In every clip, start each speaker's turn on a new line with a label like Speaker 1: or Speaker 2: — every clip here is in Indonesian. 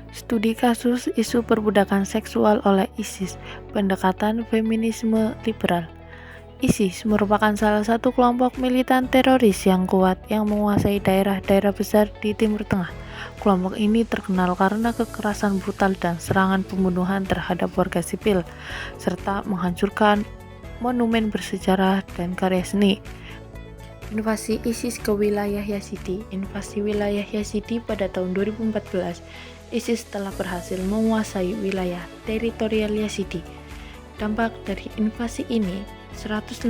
Speaker 1: Studi kasus isu perbudakan seksual oleh ISIS, pendekatan feminisme liberal. ISIS merupakan salah satu kelompok militan teroris yang kuat yang menguasai daerah-daerah besar di Timur Tengah. Kelompok ini terkenal karena kekerasan brutal dan serangan pembunuhan terhadap warga sipil, serta menghancurkan monumen bersejarah dan karya seni. Invasi ISIS ke wilayah Yazidi. Invasi wilayah Yazidi pada tahun 2014, ISIS telah berhasil menguasai wilayah teritorial Yazidi. Dampak dari invasi ini, 150.000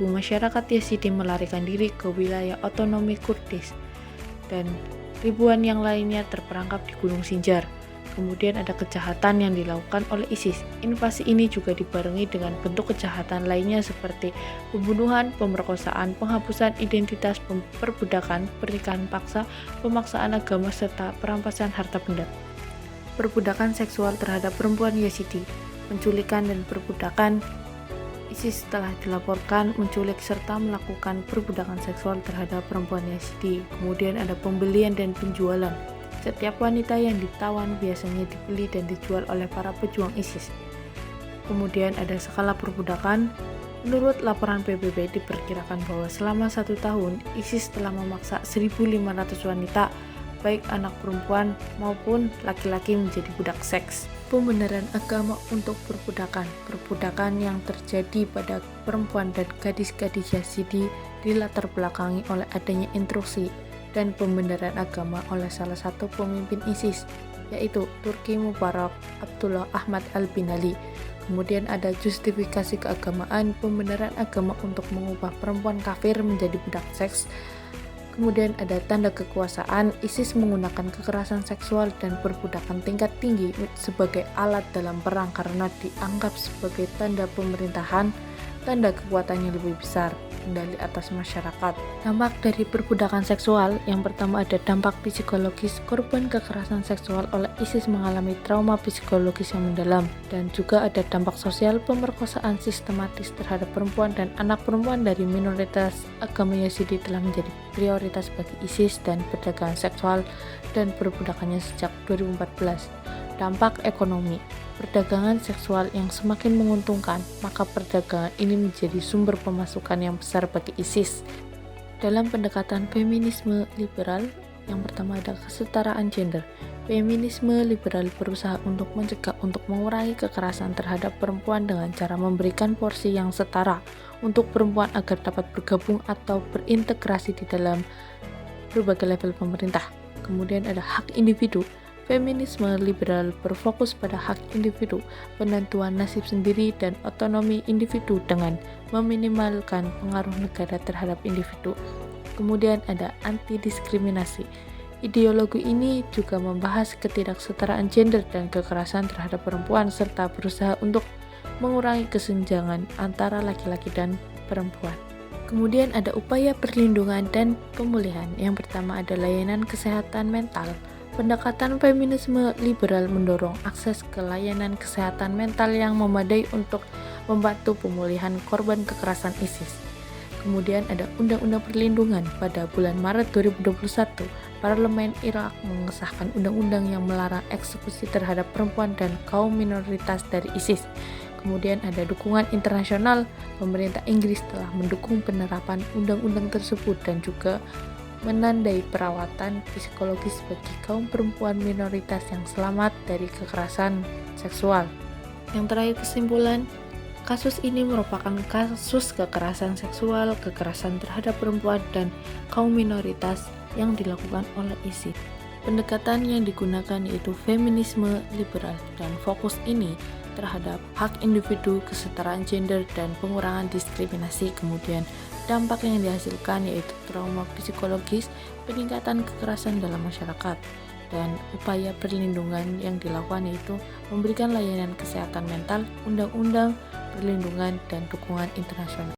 Speaker 1: masyarakat Yazidi melarikan diri ke wilayah otonomi Kurdis, dan ribuan yang lainnya terperangkap di Gunung Sinjar. Kemudian ada kejahatan yang dilakukan oleh ISIS. Invasi ini juga dibarengi dengan bentuk kejahatan lainnya seperti pembunuhan, pemerkosaan, penghapusan identitas, perbudakan, pernikahan paksa, pemaksaan agama, serta perampasan harta benda. Perbudakan seksual terhadap perempuan Yazidi. Penculikan dan perbudakan. ISIS telah dilaporkan menculik serta melakukan perbudakan seksual terhadap perempuan Yazidi. Kemudian ada pembelian dan penjualan. Setiap wanita yang ditawan biasanya dibeli dan dijual oleh para pejuang ISIS. Kemudian ada skala perbudakan. Menurut laporan PBB diperkirakan bahwa selama 1 tahun ISIS telah memaksa 1.500 wanita, baik anak perempuan maupun laki-laki, menjadi budak seks. Pembenaran agama untuk perbudakan. Perbudakan yang terjadi pada perempuan dan gadis-gadis Yazidi dilatar belakangi oleh adanya instruksi dan pembenaran agama oleh salah satu pemimpin ISIS, yaitu Turki Mubarak Abdullah Ahmad al-Binali. Kemudian ada justifikasi keagamaan, pembenaran agama untuk mengubah perempuan kafir menjadi budak seks. Kemudian ada tanda kekuasaan, ISIS menggunakan kekerasan seksual dan perbudakan tingkat tinggi sebagai alat dalam perang karena dianggap sebagai tanda pemerintahan, tanda kekuatannya lebih besar, kendali atas masyarakat. Dampak dari perbudakan seksual, yang pertama ada dampak psikologis. Korban kekerasan seksual oleh ISIS mengalami trauma psikologis yang mendalam, dan juga ada dampak sosial. Pemerkosaan sistematis terhadap perempuan dan anak perempuan dari minoritas agama Yazidi telah menjadi prioritas bagi ISIS, dan perdagangan seksual dan perbudakannya sejak 2014. Dampak ekonomi. Perdagangan seksual yang semakin menguntungkan, maka perdagangan ini menjadi sumber pemasukan yang besar bagi ISIS. Dalam pendekatan feminisme liberal, yang pertama ada kesetaraan gender. Feminisme liberal berusaha untuk mencegah untuk mengurangi kekerasan terhadap perempuan dengan cara memberikan porsi yang setara untuk perempuan agar dapat bergabung atau berintegrasi di dalam berbagai level pemerintah. Kemudian ada hak individu. Feminisme liberal berfokus pada hak individu, penentuan nasib sendiri, dan otonomi individu dengan meminimalkan pengaruh negara terhadap individu. Kemudian ada anti-diskriminasi. Ideologi ini juga membahas ketidaksetaraan gender dan kekerasan terhadap perempuan, serta berusaha untuk mengurangi kesenjangan antara laki-laki dan perempuan. Kemudian ada upaya perlindungan dan pemulihan. Yang pertama ada layanan kesehatan mental. Pendekatan feminisme liberal mendorong akses ke layanan kesehatan mental yang memadai untuk membantu pemulihan korban kekerasan ISIS. Kemudian ada Undang-Undang Perlindungan. Pada bulan Maret 2021, Parlemen Irak mengesahkan undang-undang yang melarang eksekusi terhadap perempuan dan kaum minoritas dari ISIS. Kemudian ada dukungan internasional. Pemerintah Inggris telah mendukung penerapan undang-undang tersebut dan juga menandai perawatan psikologis bagi kaum perempuan minoritas yang selamat dari kekerasan seksual. Yang terakhir, kesimpulan, kasus ini merupakan kasus kekerasan seksual, kekerasan terhadap perempuan dan kaum minoritas yang dilakukan oleh ISIS. Pendekatan yang digunakan yaitu feminisme liberal, dan fokus ini terhadap hak individu, kesetaraan gender, dan pengurangan diskriminasi. Kemudian dampak yang dihasilkan yaitu trauma psikologis, peningkatan kekerasan dalam masyarakat, dan upaya perlindungan yang dilakukan yaitu memberikan layanan kesehatan mental, undang-undang perlindungan, dan dukungan internasional.